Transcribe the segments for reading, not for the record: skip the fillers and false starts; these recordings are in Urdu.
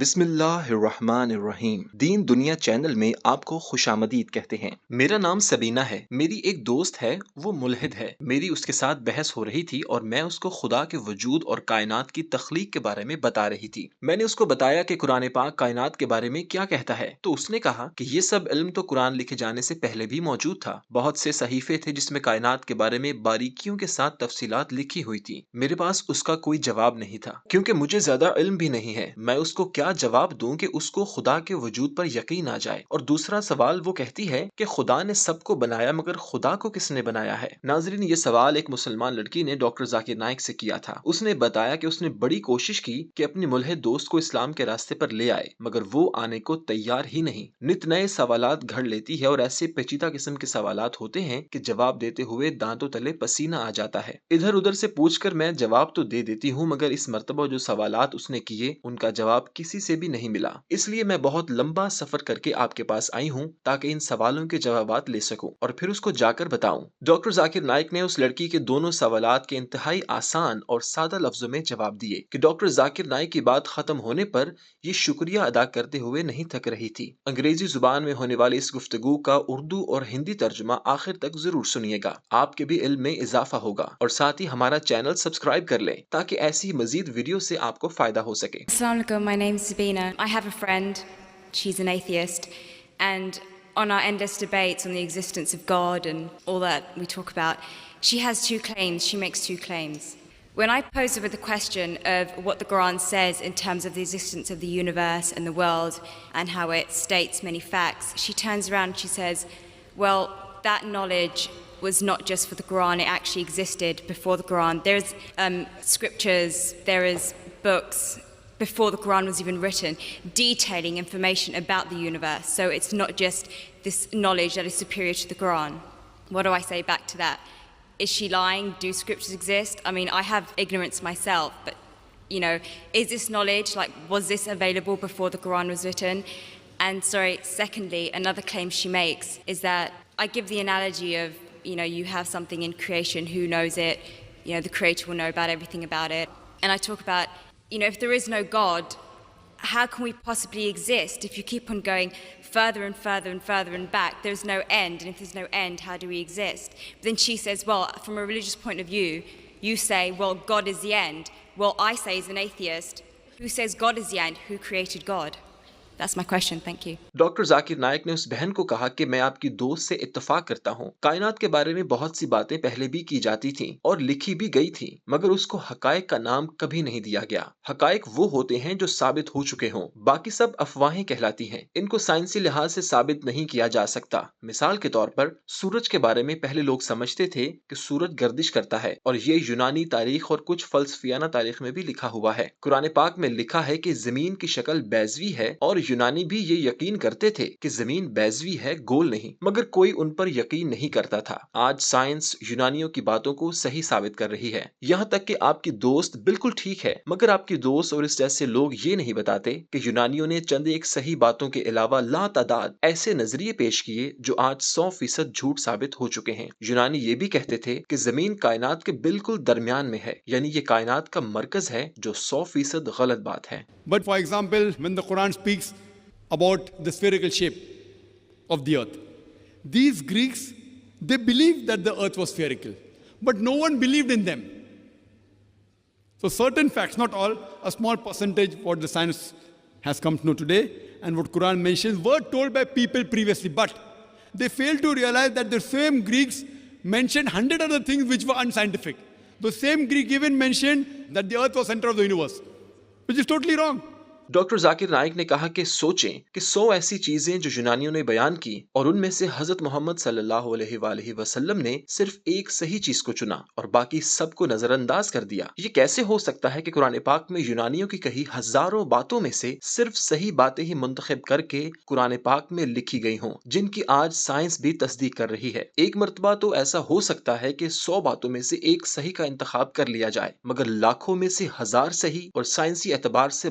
بسم اللہ الرحمن الرحیم دین دنیا چینل میں آپ کو خوش آمدید کہتے ہیں۔ میرا نام سبینہ ہے۔ میری ایک دوست ہے، وہ ملحد ہے۔ میری اس کے ساتھ بحث ہو رہی تھی اور میں اس کو خدا کے وجود اور کائنات کی تخلیق کے بارے میں بتا رہی تھی۔ میں نے اس کو بتایا کہ قرآن پاک کائنات کے بارے میں کیا کہتا ہے، تو اس نے کہا کہ یہ سب علم تو قرآن لکھے جانے سے پہلے بھی موجود تھا۔ بہت سے صحیفے تھے جس میں کائنات کے بارے میں باریکیوں کے ساتھ تفصیلات لکھی ہوئی تھی۔ میرے پاس اس کا کوئی جواب نہیں تھا کیونکہ مجھے زیادہ علم بھی نہیں ہے۔ میں اس کو کیا جواب دوں کہ اس کو خدا کے وجود پر یقین آ جائے؟ اور دوسرا سوال، وہ کہتی ہے کہ خدا نے سب کو بنایا مگر خدا کو کس نے بنایا ہے؟ ناظرین، یہ سوال ایک مسلمان لڑکی نے ڈاکٹر ذاکر نائک سے کیا تھا۔ اس نے بتایا کہ اس نے بڑی کوشش کی کہ اپنی ملحد دوست کو اسلام کے راستے پر لے آئے مگر وہ آنے کو تیار ہی نہیں۔ نت نئے سوالات گھڑ لیتی ہے اور ایسے پیچیدہ قسم کے سوالات ہوتے ہیں کہ جواب دیتے ہوئے دانتوں تلے پسینہ آ جاتا ہے۔ ادھر ادھر سے پوچھ کر میں جواب تو دے دیتی ہوں مگر اس مرتبہ جو سوالات اس نے کیے ان کا جواب کسی سے بھی نہیں ملا۔ اس لیے میں بہت لمبا سفر کر کے آپ کے پاس آئی ہوں تاکہ ان سوالوں کے جوابات لے سکوں اور پھر اس کو جا کر بتاؤں۔ ڈاکٹر ذاکر نائک نے اس لڑکی کے دونوں سوالات کے انتہائی آسان اور سادہ لفظوں میں جواب دیے کہ ڈاکٹر ذاکر نائک کی بات ختم ہونے پر یہ شکریہ ادا کرتے ہوئے نہیں تھک رہی تھی۔ انگریزی زبان میں ہونے والی اس گفتگو کا اردو اور ہندی ترجمہ آخر تک ضرور سنیے گا، آپ کے بھی علم میں اضافہ ہوگا، اور ساتھ ہی ہمارا چینل سبسکرائب کر لیں تاکہ ایسی مزید ویڈیو سے آپ کو فائدہ ہو سکے۔ Assalamu alaikum, my name's Sabina. I have a friend, she's an atheist, and on our endless debates on the existence of God and all that we talk about, she has two claims, she makes two claims. When I pose her with the question of what the Quran says in terms of the existence of the universe and the world and how it states many facts, she turns around and she says, well, that knowledge was not just for the Quran, it actually existed before the Quran. There's scriptures, there is books before the Quran was even written, detailing information about the universe. So it's not just this knowledge that is superior to the Quran. What do I say back to that? Is she lying? Do scriptures exist? I mean, I have ignorance myself, but, is this knowledge, was this available before the Quran was written? And secondly, another claim she makes is that I give the analogy of, you have something in creation, who knows it? The creator will know about everything about it. And I talk about, if there is no God, how can we possibly exist? If you keep on going further and further and further and back, there's no end. And if there's no end, how do we exist? But then she says, well, from a religious point of view, you say, well, God is the end. Well, I say as an atheist, who says God is the end? Who created God? That's my question. Thank you. Doctor Zakir Naik نے اس بہن کو کہا کہ میں آپ کی دوست سے اتفاق کرتا ہوں، کائنات کے بارے میں بہت سی باتیں پہلے بھی کی جاتی تھیں اور لکھی بھی گئی تھیں مگر اس کو حقائق کا نام کبھی نہیں دیا گیا۔ حقائق وہ ہوتے ہیں جو ثابت ہو چکے ہوں، باقی سب افواہیں کہلاتی ہیں، ان کو سائنسی لحاظ سے ثابت نہیں کیا جا سکتا۔ مثال کے طور پر سورج کے بارے میں پہلے لوگ سمجھتے تھے کہ سورج گردش کرتا ہے، اور یہ یونانی تاریخ اور کچھ فلسفیانہ تاریخ میں بھی لکھا ہوا ہے۔ قرآن پاک میں لکھا ہے کہ زمین کی شکل بیضوی ہے، اور یونانی بھی یہ یقین کرتے تھے کہ زمین بیضوی ہے، گول نہیں، مگر کوئی ان پر یقین نہیں کرتا تھا۔ آج سائنس یونانیوں کی باتوں کو صحیح ثابت کر رہی ہے، یہاں تک کہ آپ کی دوست بالکل ٹھیک ہے، مگر آپ کی دوست اور اس جیسے لوگ یہ نہیں بتاتے کہ یونانیوں نے چند ایک صحیح باتوں کے علاوہ لا تعداد ایسے نظریے پیش کیے جو آج 100% جھوٹ ثابت ہو چکے ہیں۔ یونانی یہ بھی کہتے تھے کہ زمین کائنات کے بالکل درمیان میں ہے، یعنی یہ کائنات کا مرکز ہے، جو 100% غلط بات ہے۔ But for example, when the Quran speaks about the spherical shape of the earth, these Greeks, they believed that the earth was spherical, but no one believed in them. So certain facts, not all, a small percentage what the science has come to know today and what Quran mentions were told by people previously, but they failed to realize that the same Greeks mentioned 100 other things which were unscientific. The same Greek even mentioned that the earth was center of the universe, which is totally wrong. Doctor Zakir Naik نے کہا کہ سوچیں کہ 100 ایسی چیزیں جو یونانیوں نے بیان کی اور ان میں سے حضرت محمد صلی اللہ علیہ وآلہ وسلم نے صرف ایک صحیح چیز کو چنا اور باقی سب کو نظر انداز کر دیا۔ یہ کیسے ہو سکتا ہے کہ قرآن پاک میں یونانیوں کی کہی ہزاروں باتوں میں سے صرف صحیح باتیں ہی منتخب کر کے قرآن پاک میں لکھی گئی ہوں، جن کی آج سائنس بھی تصدیق کر رہی ہے؟ ایک مرتبہ تو ایسا ہو سکتا ہے کہ 100 باتوں میں سے ایک صحیح کا انتخاب کر لیا جائے، مگر لاکھوں میں سے 1000 صحیح اور سائنسی اعتبار سے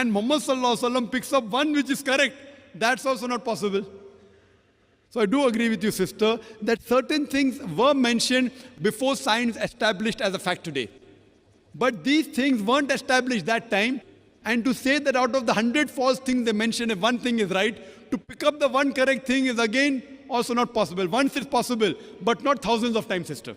and Muhammad sallallahu alaihi wasallam picks up one which is correct, that's also not possible. So I do agree with you, sister, that certain things were mentioned before science established as a fact today. But these things weren't established that time. And to say that out of the 100 false things they mention, if one thing is right, to pick up the one correct thing is again also not possible. Once it's possible, but not thousands of times, sister.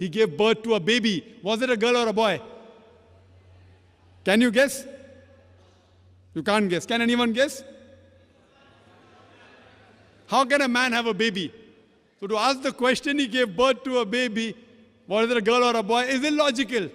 He gave birth to a baby. Was it a girl or a boy? Can you guess? You can't guess. Can anyone guess? How can a man have a baby? So to ask the question, he gave birth to a baby, was it a girl or a boy, is illogical.